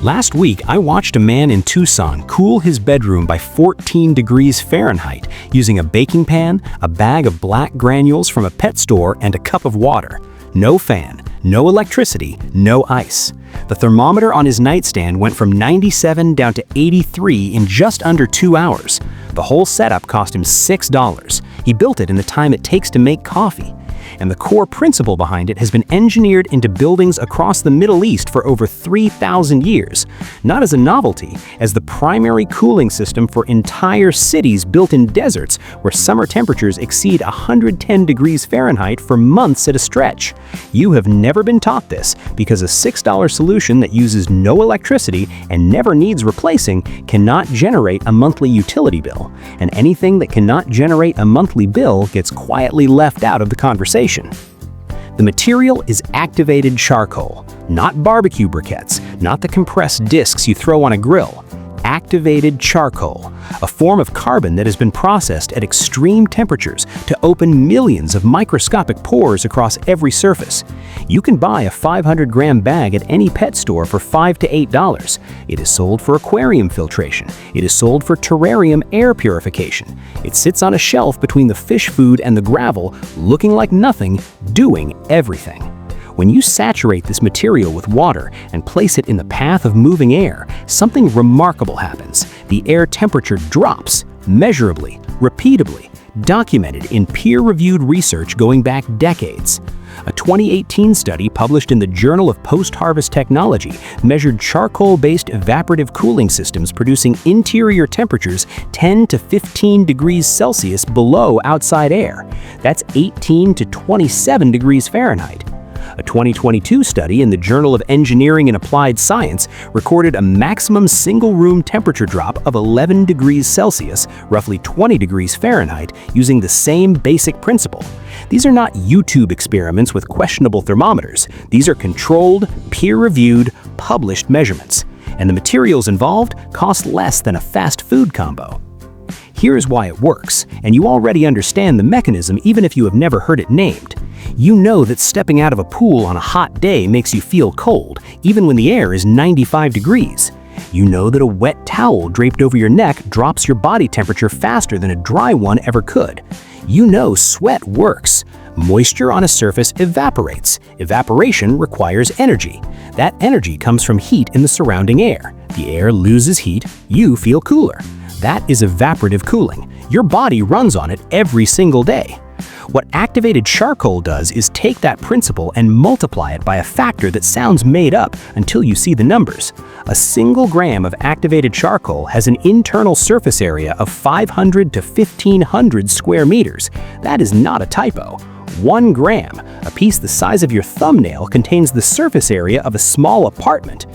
Last week, I watched a man in Tucson cool his bedroom by 14 degrees Fahrenheit using a baking pan, a bag of black granules from a pet store, and a cup of water. No fan, no electricity, no ice. The thermometer on his nightstand went from 97 down to 83 in just under 2 hours. The whole setup cost him $6. He built it in the time it takes to make coffee. And the core principle behind it has been engineered into buildings across the Middle East for over 3,000 years, not as a novelty, as the primary cooling system for entire cities built in deserts where summer temperatures exceed 110 degrees Fahrenheit for months at a stretch. You have never been taught this because a $6 solution that uses no electricity and never needs replacing cannot generate a monthly utility bill, and anything that cannot generate a monthly bill gets quietly left out of the conversation. The material is activated charcoal, not barbecue briquettes, not the compressed discs you throw on a grill. Activated charcoal, a form of carbon that has been processed at extreme temperatures to open millions of microscopic pores across every surface. You can buy a 500-gram bag at any pet store for $5 to $8. It is sold for aquarium filtration. It is sold for terrarium air purification. It sits on a shelf between the fish food and the gravel, looking like nothing, doing everything. When you saturate this material with water and place it in the path of moving air, something remarkable happens. The air temperature drops, measurably, repeatably, documented in peer-reviewed research going back decades. A 2018 study published in the Journal of Post-Harvest Technology measured charcoal-based evaporative cooling systems producing interior temperatures 10 to 15 degrees Celsius below outside air. That's 18 to 27 degrees Fahrenheit. A 2022 study in the Journal of Engineering and Applied Science recorded a maximum single-room temperature drop of 11 degrees Celsius, roughly 20 degrees Fahrenheit, using the same basic principle. These are not YouTube experiments with questionable thermometers. These are controlled, peer-reviewed, published measurements. And the materials involved cost less than a fast food combo. Here's why it works, and you already understand the mechanism even if you have never heard it named. You know that stepping out of a pool on a hot day makes you feel cold, even when the air is 95 degrees. You know that a wet towel draped over your neck drops your body temperature faster than a dry one ever could. You know sweat works. Moisture on a surface evaporates. Evaporation requires energy. That energy comes from heat in the surrounding air. The air loses heat, you feel cooler. That is evaporative cooling. Your body runs on it every single day. What activated charcoal does is take that principle and multiply it by a factor that sounds made up until you see the numbers. A single gram of activated charcoal has an internal surface area of 500 to 1,500 square meters. That is not a typo. 1 gram, a piece the size of your thumbnail, contains the surface area of a small apartment.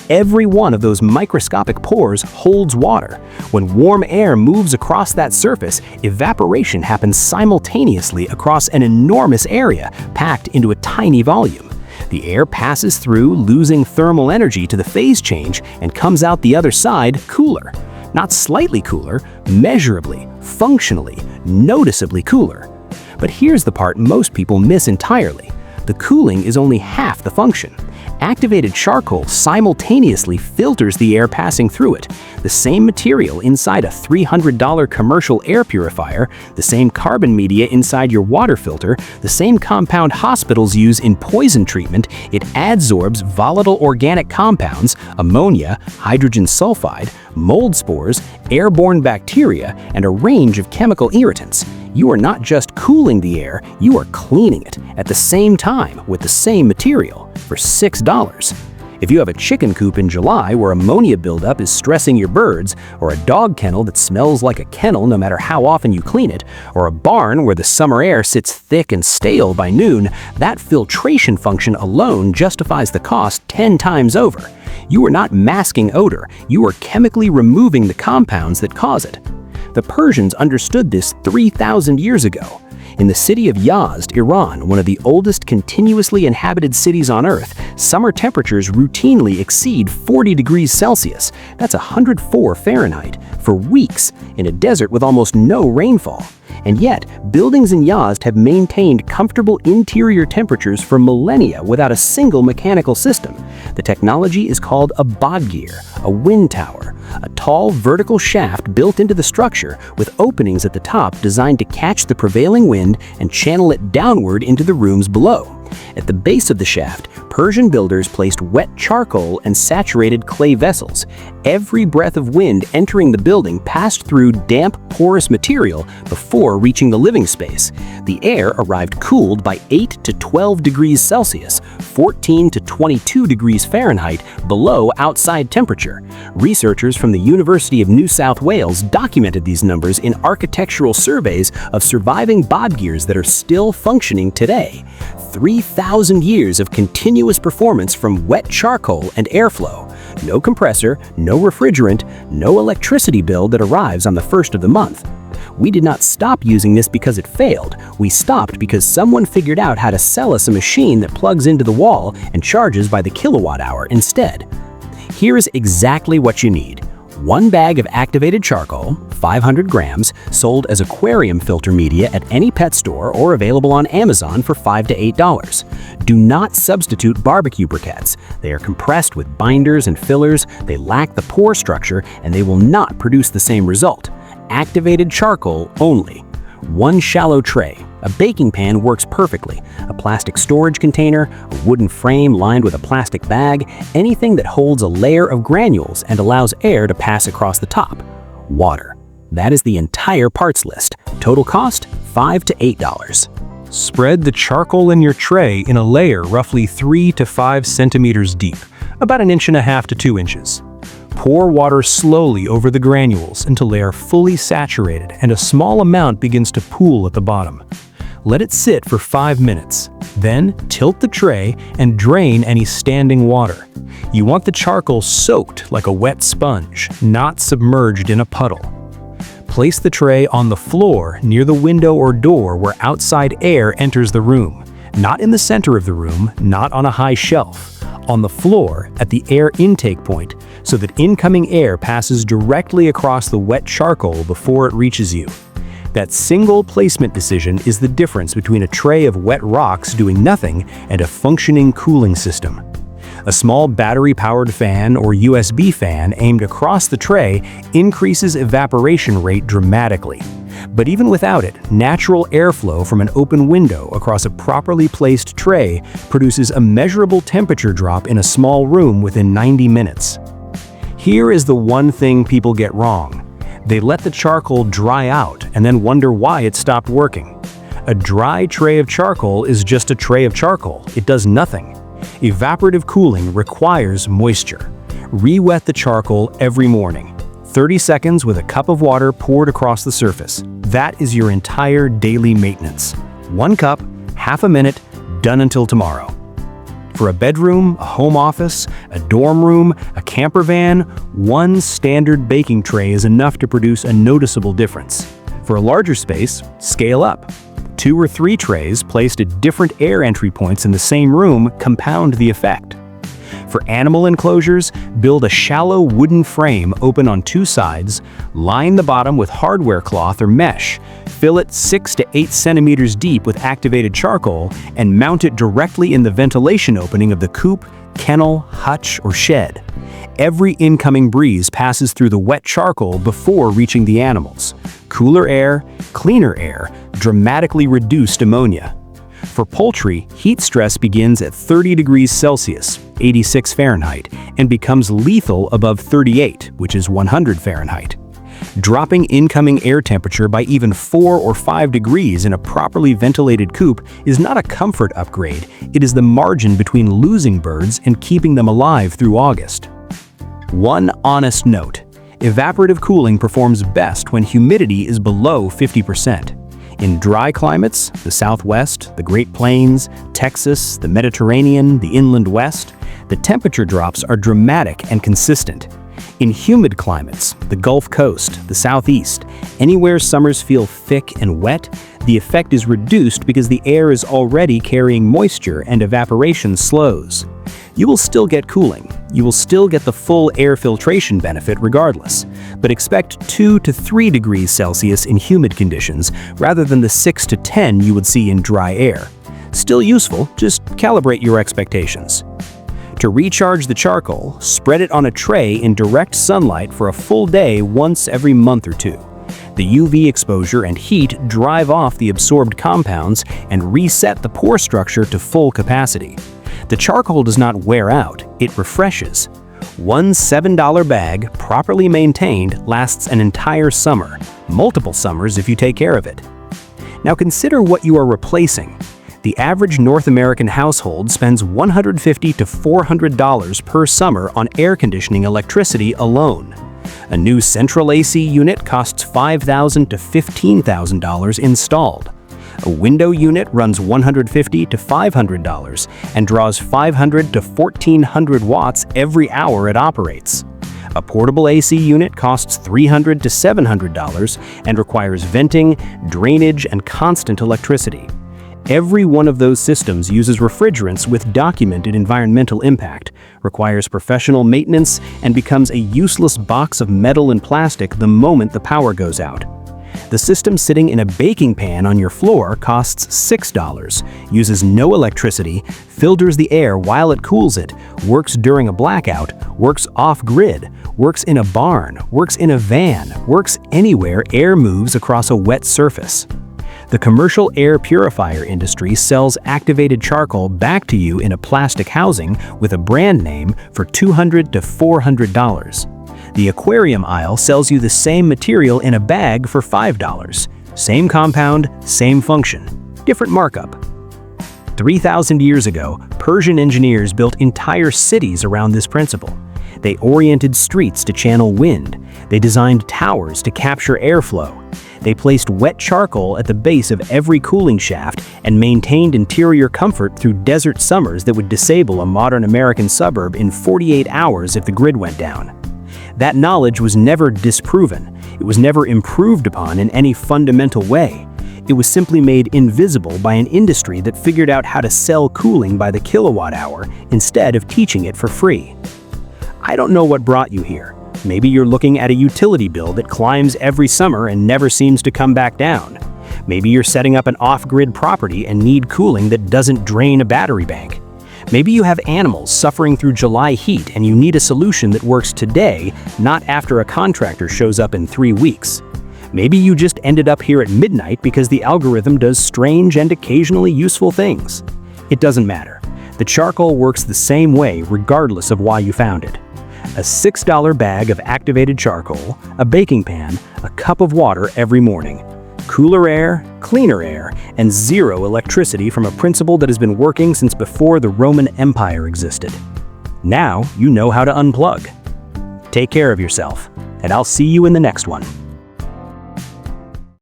Every one of those microscopic pores holds water. When warm air moves across that surface, evaporation happens simultaneously across an enormous area packed into a tiny volume. The air passes through, losing thermal energy to the phase change, and comes out the other side cooler. Not slightly cooler, measurably, functionally, noticeably cooler. But here's the part most people miss entirely. The cooling is only half the function. Activated charcoal simultaneously filters the air passing through it. The same material inside a $300 commercial air purifier, the same carbon media inside your water filter, the same compound hospitals use in poison treatment, it adsorbs volatile organic compounds, ammonia, hydrogen sulfide, mold spores, airborne bacteria, and a range of chemical irritants. You are not just cooling the air, you are cleaning it at the same time with the same material for $6. If you have a chicken coop in July where ammonia buildup is stressing your birds, or a dog kennel that smells like a kennel no matter how often you clean it, or a barn where the summer air sits thick and stale by noon, that filtration function alone justifies the cost 10 times over. You are not masking odor, you are chemically removing the compounds that cause it. The Persians understood this 3,000 years ago. In the city of Yazd, Iran, one of the oldest continuously inhabited cities on Earth, summer temperatures routinely exceed 40 degrees Celsius. That's 104 Fahrenheit for weeks in a desert with almost no rainfall. And yet, buildings in Yazd have maintained comfortable interior temperatures for millennia without a single mechanical system. The technology is called a bodgir, a wind tower, a tall vertical shaft built into the structure with openings at the top designed to catch the prevailing wind and channel it downward into the rooms below. At the base of the shaft, Persian builders placed wet charcoal and saturated clay vessels. Every breath of wind entering the building passed through damp, porous material before reaching the living space. The air arrived cooled by 8 to 12 degrees Celsius, 14 to 22 degrees Fahrenheit below outside temperature. Researchers from the University of New South Wales documented these numbers in architectural surveys of surviving bodgirs that are still functioning today. 3,000 years of continuous performance from wet charcoal and airflow. No compressor, no refrigerant, no electricity bill that arrives on the first of the month. We did not stop using this because it failed. We stopped because someone figured out how to sell us a machine that plugs into the wall and charges by the kilowatt hour instead. Here is exactly what you need. 1 bag of activated charcoal, 500 grams, sold as aquarium filter media at any pet store or available on Amazon for $5 to $8. Do not substitute barbecue briquettes. They are compressed with binders and fillers, they lack the pore structure, and they will not produce the same result. Activated charcoal only. 1 shallow tray. A baking pan works perfectly. A plastic storage container, a wooden frame lined with a plastic bag, anything that holds a layer of granules and allows air to pass across the top. Water. That is the entire parts list. Total cost, $5 to $8. Spread the charcoal in your tray in a layer roughly 3 to 5 centimeters deep, about 1.5 inches to 2 inches. Pour water slowly over the granules until they are fully saturated and a small amount begins to pool at the bottom. Let it sit for 5 minutes. Then tilt the tray and drain any standing water. You want the charcoal soaked like a wet sponge, not submerged in a puddle. Place the tray on the floor near the window or door where outside air enters the room. Not in the center of the room, not on a high shelf. On the floor at the air intake point so that incoming air passes directly across the wet charcoal before it reaches you. That single placement decision is the difference between a tray of wet rocks doing nothing and a functioning cooling system. A small battery-powered fan or USB fan aimed across the tray increases evaporation rate dramatically. But even without it, natural airflow from an open window across a properly placed tray produces a measurable temperature drop in a small room within 90 minutes. Here is the one thing people get wrong. They let the charcoal dry out and then wonder why it stopped working. A dry tray of charcoal is just a tray of charcoal. It does nothing. Evaporative cooling requires moisture. Re-wet the charcoal every morning. 30 seconds with a cup of water poured across the surface. That is your entire daily maintenance. 1 cup, half a minute, done until tomorrow. For a bedroom, a home office, a dorm room, a camper van, 1 standard baking tray is enough to produce a noticeable difference. For a larger space, scale up. 2 or 3 trays placed at different air entry points in the same room compound the effect. For animal enclosures, build a shallow wooden frame open on 2 sides, line the bottom with hardware cloth or mesh, fill it 6 to 8 centimeters deep with activated charcoal, and mount it directly in the ventilation opening of the coop, kennel, hutch, or shed. Every incoming breeze passes through the wet charcoal before reaching the animals. Cooler air, cleaner air, dramatically reduced ammonia. For poultry, heat stress begins at 30 degrees Celsius, 86 Fahrenheit, and becomes lethal above 38, which is 100 Fahrenheit. Dropping incoming air temperature by even 4 or 5 degrees in a properly ventilated coop is not a comfort upgrade, it is the margin between losing birds and keeping them alive through August. One honest note: evaporative cooling performs best when humidity is below 50%. In dry climates, the Southwest, the Great Plains, Texas, the Mediterranean, the Inland West, the temperature drops are dramatic and consistent. In humid climates, the Gulf Coast, the Southeast, anywhere summers feel thick and wet, the effect is reduced because the air is already carrying moisture and evaporation slows. You will still get cooling. You will still get the full air filtration benefit regardless, but expect 2 to 3 degrees Celsius in humid conditions rather than the 6 to 10 you would see in dry air. Still useful, just calibrate your expectations. To recharge the charcoal, spread it on a tray in direct sunlight for a full day once every month or two. The UV exposure and heat drive off the absorbed compounds and reset the pore structure to full capacity. The charcoal does not wear out, it refreshes. One $7 bag, properly maintained, lasts an entire summer, multiple summers if you take care of it. Now consider what you are replacing. The average North American household spends $150 to $400 per summer on air conditioning electricity alone. A new central AC unit costs $5,000 to $15,000 installed. A window unit runs $150 to $500 and draws 500 to 1,400 watts every hour it operates. A portable AC unit costs $300 to $700 and requires venting, drainage, and constant electricity. Every one of those systems uses refrigerants with documented environmental impact, requires professional maintenance, and becomes a useless box of metal and plastic the moment the power goes out. The system sitting in a baking pan on your floor costs $6, uses no electricity, filters the air while it cools it, works during a blackout, works off-grid, works in a barn, works in a van, works anywhere air moves across a wet surface. The commercial air purifier industry sells activated charcoal back to you in a plastic housing with a brand name for $200 to $400. The aquarium aisle sells you the same material in a bag for $5. Same compound, same function, different markup. 3,000 years ago, Persian engineers built entire cities around this principle. They oriented streets to channel wind. They designed towers to capture airflow. They placed wet charcoal at the base of every cooling shaft and maintained interior comfort through desert summers that would disable a modern American suburb in 48 hours if the grid went down. That knowledge was never disproven. It was never improved upon in any fundamental way. It was simply made invisible by an industry that figured out how to sell cooling by the kilowatt hour instead of teaching it for free. I don't know what brought you here. Maybe you're looking at a utility bill that climbs every summer and never seems to come back down. Maybe you're setting up an off-grid property and need cooling that doesn't drain a battery bank. Maybe you have animals suffering through July heat and you need a solution that works today, not after a contractor shows up in 3 weeks. Maybe you just ended up here at midnight because the algorithm does strange and occasionally useful things. It doesn't matter. The charcoal works the same way regardless of why you found it. A $6 bag of activated charcoal, a baking pan, a cup of water every morning. Cooler air, cleaner air, and zero electricity from a principle that has been working since before the Roman Empire existed. Now you know how to unplug. Take care of yourself, and I'll see you in the next one.